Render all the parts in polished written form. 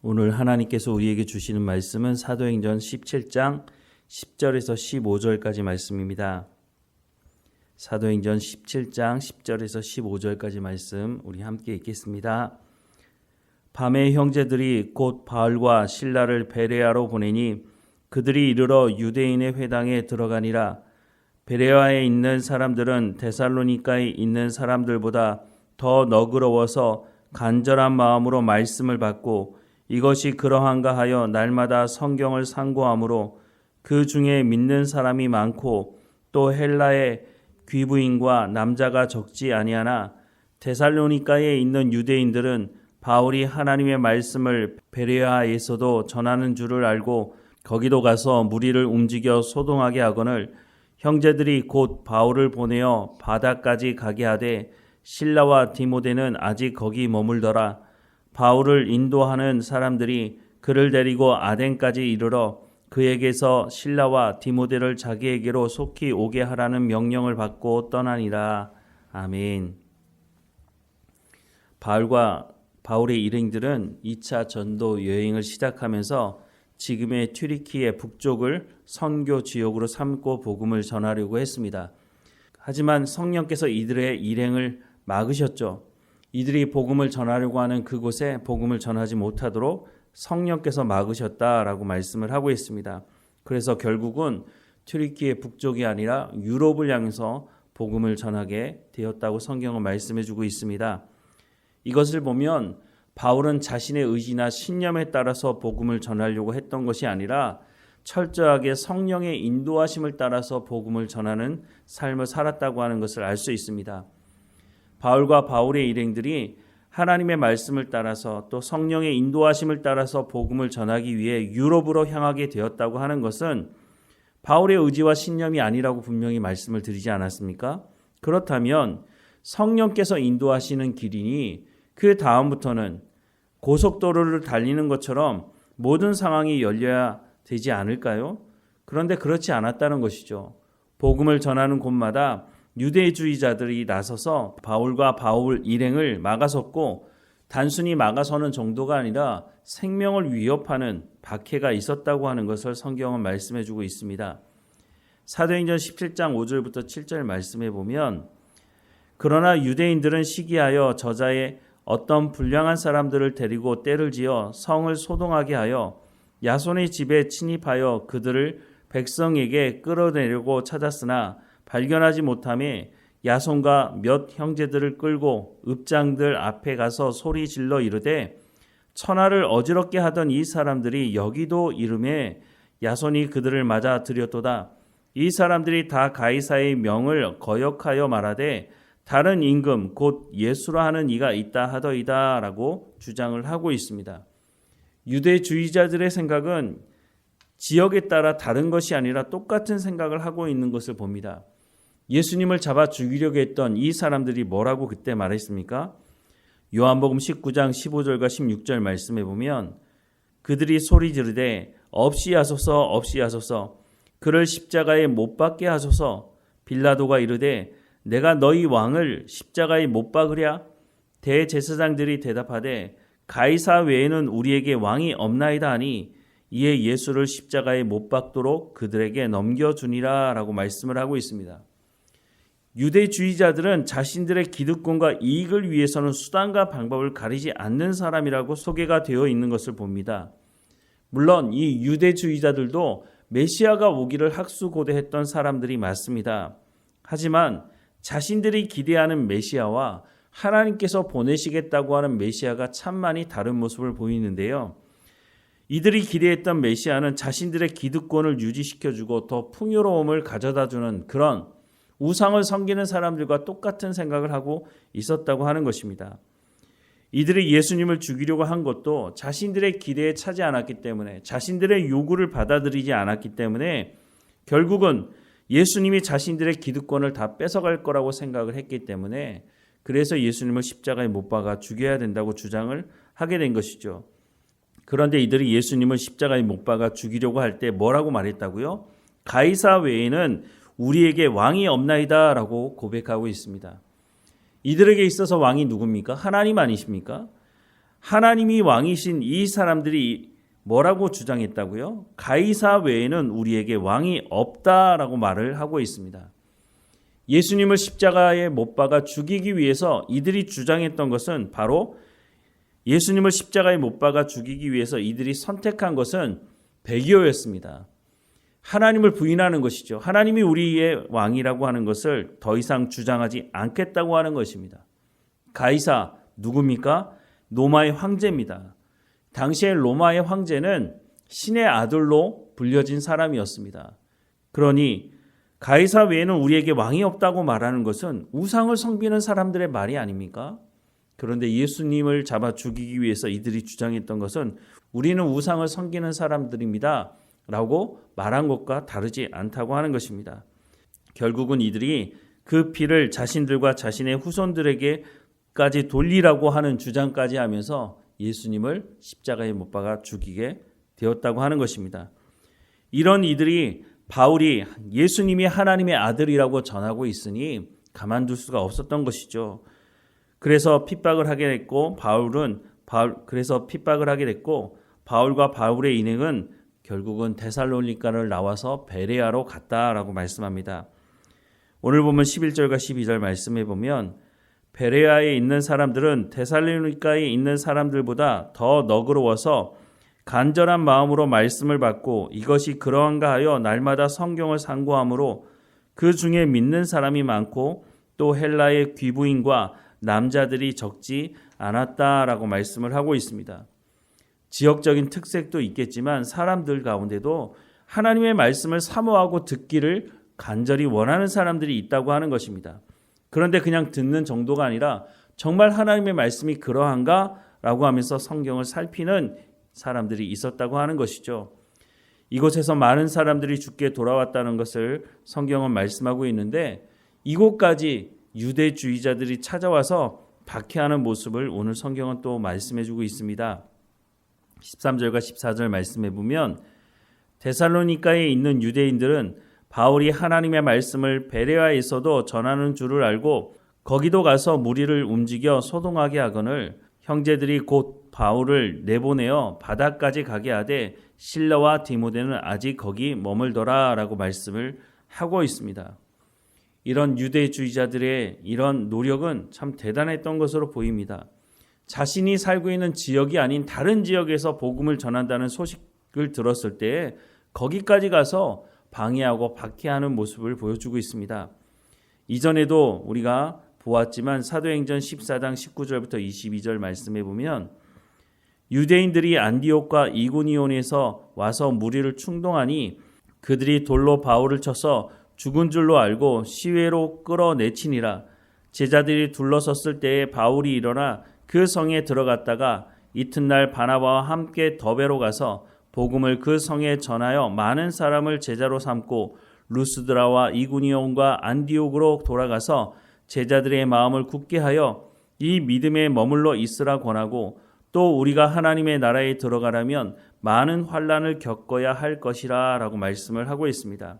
오늘 하나님께서 우리에게 주시는 말씀은 사도행전 17장 10절에서 15절까지 말씀입니다. 사도행전 17장 10절에서 15절까지 말씀 우리 함께 읽겠습니다. 밤에 형제들이 곧 바울과 실라를 베레아로 보내니 그들이 이르러 유대인의 회당에 들어가니라. 베레아에 있는 사람들은 데살로니가에 있는 사람들보다 더 너그러워서 간절한 마음으로 말씀을 받고 이것이 그러한가 하여 날마다 성경을 상고하므로 그 중에 믿는 사람이 많고 또 헬라의 귀부인과 남자가 적지 아니하나 데살로니가에 있는 유대인들은 바울이 하나님의 말씀을 베레아에서도 전하는 줄을 알고 거기도 가서 무리를 움직여 소동하게 하거늘 형제들이 곧 바울을 보내어 바다까지 가게 하되 실라와 디모데는 아직 거기 머물더라. 바울을 인도하는 사람들이 그를 데리고 아덴까지 이르러 그에게서 실라와 디모데를 자기에게로 속히 오게 하라는 명령을 받고 떠나니라. 아멘. 바울의 일행들은 2차 전도 여행을 시작하면서 지금의 튀르키예 북쪽을 선교 지역으로 삼고 복음을 전하려고 했습니다. 하지만 성령께서 이들의 일행을 막으셨죠. 이들이 복음을 전하려고 하는 그곳에 복음을 전하지 못하도록 성령께서 막으셨다라고 말씀을 하고 있습니다. 그래서 결국은 튀르키예 북쪽이 아니라 유럽을 향해서 복음을 전하게 되었다고 성경은 말씀해주고 있습니다. 이것을 보면 바울은 자신의 의지나 신념에 따라서 복음을 전하려고 했던 것이 아니라 철저하게 성령의 인도하심을 따라서 복음을 전하는 삶을 살았다고 하는 것을 알 수 있습니다. 바울과 바울의 일행들이 하나님의 말씀을 따라서 또 성령의 인도하심을 따라서 복음을 전하기 위해 유럽으로 향하게 되었다고 하는 것은 바울의 의지와 신념이 아니라고 분명히 말씀을 드리지 않았습니까? 그렇다면 성령께서 인도하시는 길이니 그 다음부터는 고속도로를 달리는 것처럼 모든 상황이 열려야 되지 않을까요? 그런데 그렇지 않았다는 것이죠. 복음을 전하는 곳마다 유대주의자들이 나서서 바울과 바울 일행을 막아섰고 단순히 막아서는 정도가 아니라 생명을 위협하는 박해가 있었다고 하는 것을 성경은 말씀해주고 있습니다. 사도행전 17장 5절부터 7절 말씀해 보면 그러나 유대인들은 시기하여 저자의 어떤 불량한 사람들을 데리고 떼를 지어 성을 소동하게 하여 야손의 집에 침입하여 그들을 백성에게 끌어내려고 찾았으나 발견하지 못함에 야손과 몇 형제들을 끌고 읍장들 앞에 가서 소리 질러 이르되 천하를 어지럽게 하던 이 사람들이 여기도 이름에 야손이 그들을 맞아 들였도다. 이 사람들이 다 가이사의 명을 거역하여 말하되 다른 임금 곧 예수라 하는 이가 있다 하더이다 라고 주장을 하고 있습니다. 유대주의자들의 생각은 지역에 따라 다른 것이 아니라 똑같은 생각을 하고 있는 것을 봅니다. 예수님을 잡아 죽이려고 했던 이 사람들이 뭐라고 그때 말했습니까? 요한복음 19장 15절과 16절 말씀해 보면 그들이 소리 지르되 없이 하소서 없이 하소서 그를 십자가에 못 박게 하소서. 빌라도가 이르되 내가 너희 왕을 십자가에 못 박으랴? 대제사장들이 대답하되 가이사 외에는 우리에게 왕이 없나이다 하니 이에 예수를 십자가에 못 박도록 그들에게 넘겨주니라 라고 말씀을 하고 있습니다. 유대주의자들은 자신들의 기득권과 이익을 위해서는 수단과 방법을 가리지 않는 사람이라고 소개가 되어 있는 것을 봅니다. 물론 이 유대주의자들도 메시아가 오기를 학수고대했던 사람들이 맞습니다. 하지만 자신들이 기대하는 메시아와 하나님께서 보내시겠다고 하는 메시아가 참 많이 다른 모습을 보이는데요. 이들이 기대했던 메시아는 자신들의 기득권을 유지시켜주고 더 풍요로움을 가져다주는 그런 우상을 섬기는 사람들과 똑같은 생각을 하고 있었다고 하는 것입니다. 이들이 예수님을 죽이려고 한 것도 자신들의 기대에 차지 않았기 때문에 자신들의 요구를 받아들이지 않았기 때문에 결국은 예수님이 자신들의 기득권을 다 뺏어갈 거라고 생각을 했기 때문에 그래서 예수님을 십자가에 못 박아 죽여야 된다고 주장을 하게 된 것이죠. 그런데 이들이 예수님을 십자가에 못 박아 죽이려고 할 때 뭐라고 말했다고요? 가이사 외에는 우리에게 왕이 없나이다 라고 고백하고 있습니다. 이들에게 있어서 왕이 누굽니까? 하나님 아니십니까? 하나님이 왕이신 이 사람들이 뭐라고 주장했다고요? 가이사 외에는 우리에게 왕이 없다라고 말을 하고 있습니다. 예수님을 십자가에 못 박아 죽이기 위해서 이들이 주장했던 것은 바로 예수님을 십자가에 못 박아 죽이기 위해서 이들이 선택한 것은 배교였습니다. 하나님을 부인하는 것이죠. 하나님이 우리의 왕이라고 하는 것을 더 이상 주장하지 않겠다고 하는 것입니다. 가이사 누굽니까? 로마의 황제입니다. 당시의 로마의 황제는 신의 아들로 불려진 사람이었습니다. 그러니 가이사 외에는 우리에게 왕이 없다고 말하는 것은 우상을 섬기는 사람들의 말이 아닙니까? 그런데 예수님을 잡아 죽이기 위해서 이들이 주장했던 것은 우리는 우상을 섬기는 사람들입니다 라고 말한 것과 다르지 않다고 하는 것입니다. 결국은 이들이 그 피를 자신들과 자신의 후손들에게까지 돌리라고 하는 주장까지 하면서 예수님을 십자가에 못 박아 죽이게 되었다고 하는 것입니다. 이런 이들이 바울이 예수님이 하나님의 아들이라고 전하고 있으니 가만둘 수가 없었던 것이죠. 그래서 핍박을 하게 됐고 바울과 바울의 인행은 결국은 데살로니가를 나와서 베레아로 갔다라고 말씀합니다. 오늘 보면 11절과 12절 말씀해 보면 베레아에 있는 사람들은 데살로니가에 있는 사람들보다 더 너그러워서 간절한 마음으로 말씀을 받고 이것이 그러한가 하여 날마다 성경을 상고함으로 그 중에 믿는 사람이 많고 또 헬라의 귀부인과 남자들이 적지 않았다라고 말씀을 하고 있습니다. 지역적인 특색도 있겠지만 사람들 가운데도 하나님의 말씀을 사모하고 듣기를 간절히 원하는 사람들이 있다고 하는 것입니다. 그런데 그냥 듣는 정도가 아니라 정말 하나님의 말씀이 그러한가? 라고 하면서 성경을 살피는 사람들이 있었다고 하는 것이죠. 이곳에서 많은 사람들이 주께 돌아왔다는 것을 성경은 말씀하고 있는데 이곳까지 유대주의자들이 찾아와서 박해하는 모습을 오늘 성경은 또 말씀해주고 있습니다. 13절과 14절 말씀해 보면 데살로니가에 있는 유대인들은 바울이 하나님의 말씀을 베레아에서도 전하는 줄을 알고 거기도 가서 무리를 움직여 소동하게 하거늘 형제들이 곧 바울을 내보내어 바다까지 가게 하되 실라와 디모데는 아직 거기 머물더라 라고 말씀을 하고 있습니다. 이런 유대주의자들의 이런 노력은 참 대단했던 것으로 보입니다. 자신이 살고 있는 지역이 아닌 다른 지역에서 복음을 전한다는 소식을 들었을 때 거기까지 가서 방해하고 박해하는 모습을 보여주고 있습니다. 이전에도 우리가 보았지만 사도행전 14장 19절부터 22절 말씀해 보면 유대인들이 안디옥과 이고니온에서 와서 무리를 충동하니 그들이 돌로 바울을 쳐서 죽은 줄로 알고 시외로 끌어내치니라. 제자들이 둘러섰을 때에 바울이 일어나 그 성에 들어갔다가 이튿날 바나바와 함께 더베로 가서 복음을 그 성에 전하여 많은 사람을 제자로 삼고 루스드라와 이구니온과 안디옥으로 돌아가서 제자들의 마음을 굳게 하여 이 믿음에 머물러 있으라 권하고 또 우리가 하나님의 나라에 들어가려면 많은 환난을 겪어야 할 것이라 라고 말씀을 하고 있습니다.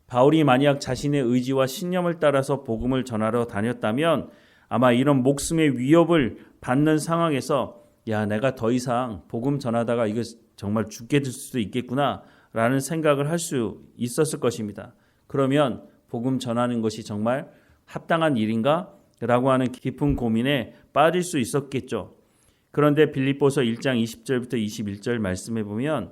바울이 만약 자신의 의지와 신념을 따라서 복음을 전하러 다녔다면 아마 이런 목숨의 위협을 받는 상황에서 야, 내가 더 이상 복음 전하다가 이거 정말 죽게 될 수도 있겠구나 라는 생각을 할 수 있었을 것입니다. 그러면 복음 전하는 것이 정말 합당한 일인가? 라고 하는 깊은 고민에 빠질 수 있었겠죠. 그런데 빌립보서 1장 20절부터 21절 말씀해 보면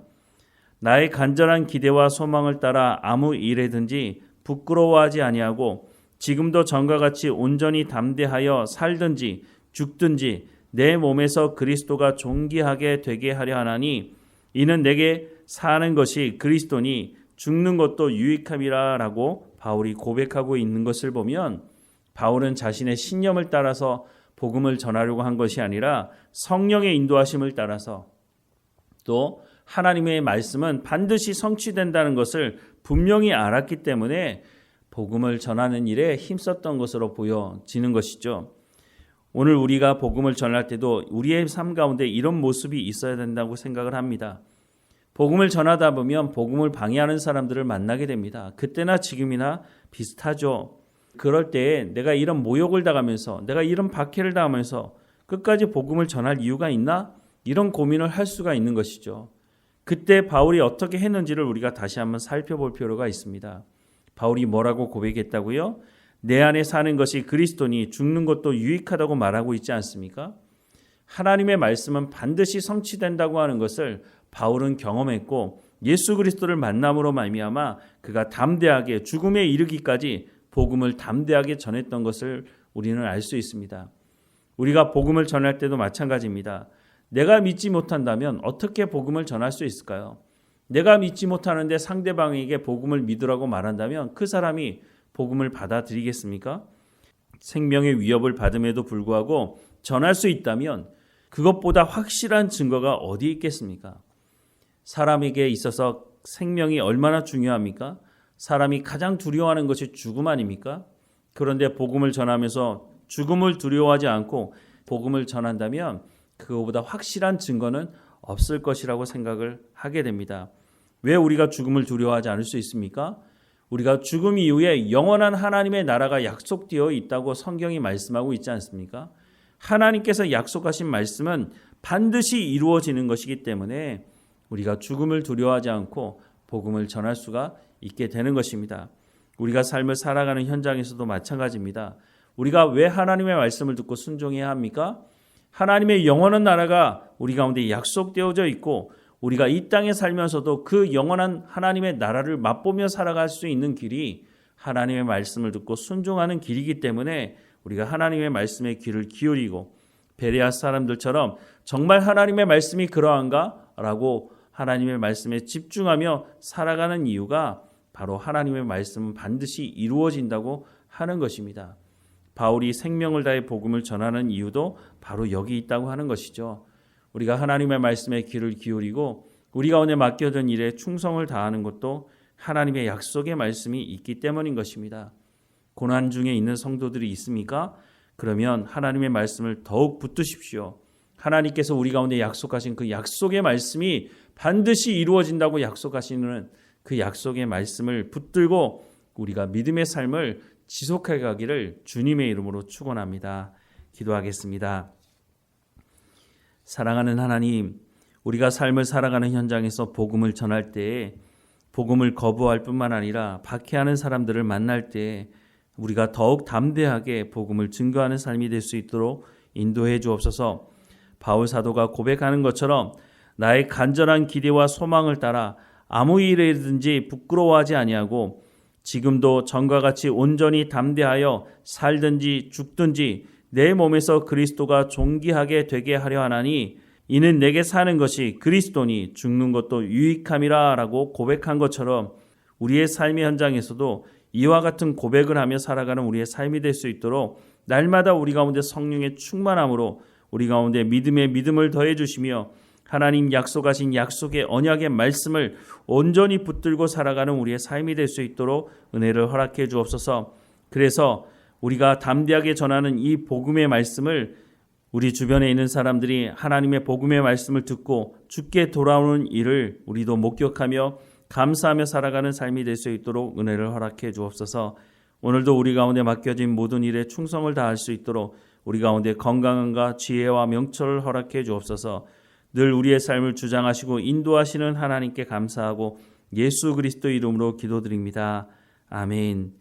나의 간절한 기대와 소망을 따라 아무 일에든지 부끄러워하지 아니하고 지금도 전과 같이 온전히 담대하여 살든지 죽든지 내 몸에서 그리스도가 존귀하게 되게 하려 하나니 이는 내게 사는 것이 그리스도니 죽는 것도 유익함이라 라고 바울이 고백하고 있는 것을 보면 바울은 자신의 신념을 따라서 복음을 전하려고 한 것이 아니라 성령의 인도하심을 따라서 또 하나님의 말씀은 반드시 성취된다는 것을 분명히 알았기 때문에 복음을 전하는 일에 힘썼던 것으로 보여지는 것이죠. 오늘 우리가 복음을 전할 때도 우리의 삶 가운데 이런 모습이 있어야 된다고 생각을 합니다. 복음을 전하다 보면 복음을 방해하는 사람들을 만나게 됩니다. 그때나 지금이나 비슷하죠. 그럴 때 내가 이런 모욕을 당하면서 내가 이런 박해를 당하면서 끝까지 복음을 전할 이유가 있나? 이런 고민을 할 수가 있는 것이죠. 그때 바울이 어떻게 했는지를 우리가 다시 한번 살펴볼 필요가 있습니다. 바울이 뭐라고 고백했다고요? 내 안에 사는 것이 그리스도니 죽는 것도 유익하다고 말하고 있지 않습니까? 하나님의 말씀은 반드시 성취된다고 하는 것을 바울은 경험했고 예수 그리스도를 만남으로 말미암아 그가 담대하게 죽음에 이르기까지 복음을 담대하게 전했던 것을 우리는 알 수 있습니다. 우리가 복음을 전할 때도 마찬가지입니다. 내가 믿지 못한다면 어떻게 복음을 전할 수 있을까요? 내가 믿지 못하는데 상대방에게 복음을 믿으라고 말한다면 그 사람이 복음을 받아들이겠습니까? 생명의 위협을 받음에도 불구하고 전할 수 있다면 그것보다 확실한 증거가 어디 있겠습니까? 사람에게 있어서 생명이 얼마나 중요합니까? 사람이 가장 두려워하는 것이 죽음 아닙니까? 그런데 복음을 전하면서 죽음을 두려워하지 않고 복음을 전한다면 그거보다 확실한 증거는 없을 것이라고 생각을 하게 됩니다. 왜 우리가 죽음을 두려워하지 않을 수 있습니까? 우리가 죽음 이후에 영원한 하나님의 나라가 약속되어 있다고 성경이 말씀하고 있지 않습니까? 하나님께서 약속하신 말씀은 반드시 이루어지는 것이기 때문에 우리가 죽음을 두려워하지 않고 복음을 전할 수가 있게 되는 것입니다. 우리가 삶을 살아가는 현장에서도 마찬가지입니다. 우리가 왜 하나님의 말씀을 듣고 순종해야 합니까? 하나님의 영원한 나라가 우리 가운데 약속되어져 있고 우리가 이 땅에 살면서도 그 영원한 하나님의 나라를 맛보며 살아갈 수 있는 길이 하나님의 말씀을 듣고 순종하는 길이기 때문에 우리가 하나님의 말씀에 귀를 기울이고 베레아 사람들처럼 정말 하나님의 말씀이 그러한가? 라고 하나님의 말씀에 집중하며 살아가는 이유가 바로 하나님의 말씀은 반드시 이루어진다고 하는 것입니다. 바울이 생명을 다해 복음을 전하는 이유도 바로 여기 있다고 하는 것이죠. 우리가 하나님의 말씀에 귀를 기울이고 우리 가운데 맡겨진 일에 충성을 다하는 것도 하나님의 약속의 말씀이 있기 때문인 것입니다. 고난 중에 있는 성도들이 있습니까? 그러면 하나님의 말씀을 더욱 붙드십시오. 하나님께서 우리 가운데 약속하신 그 약속의 말씀이 반드시 이루어진다고 약속하시는 그 약속의 말씀을 붙들고 우리가 믿음의 삶을 지속해 가기를 주님의 이름으로 축원합니다. 기도하겠습니다. 사랑하는 하나님, 우리가 삶을 살아가는 현장에서 복음을 전할 때에 복음을 거부할 뿐만 아니라 박해하는 사람들을 만날 때에 우리가 더욱 담대하게 복음을 증거하는 삶이 될 수 있도록 인도해 주옵소서. 바울 사도가 고백하는 것처럼 나의 간절한 기대와 소망을 따라 아무 일이든지 부끄러워하지 아니하고 지금도 전과 같이 온전히 담대하여 살든지 죽든지 내 몸에서 그리스도가 존귀하게 되게 하려 하나니 이는 내게 사는 것이 그리스도니 죽는 것도 유익함이라 라고 고백한 것처럼 우리의 삶의 현장에서도 이와 같은 고백을 하며 살아가는 우리의 삶이 될 수 있도록 날마다 우리 가운데 성령의 충만함으로 우리 가운데 믿음의 믿음을 더해 주시며 하나님 약속하신 약속의 언약의 말씀을 온전히 붙들고 살아가는 우리의 삶이 될 수 있도록 은혜를 허락해 주옵소서. 그래서 우리가 담대하게 전하는 이 복음의 말씀을 우리 주변에 있는 사람들이 하나님의 복음의 말씀을 듣고 주께 돌아오는 일을 우리도 목격하며 감사하며 살아가는 삶이 될 수 있도록 은혜를 허락해 주옵소서. 오늘도 우리 가운데 맡겨진 모든 일에 충성을 다할 수 있도록 우리 가운데 건강함과 지혜와 명철을 허락해 주옵소서. 늘 우리의 삶을 주장하시고 인도하시는 하나님께 감사하고 예수 그리스도 이름으로 기도드립니다. 아멘.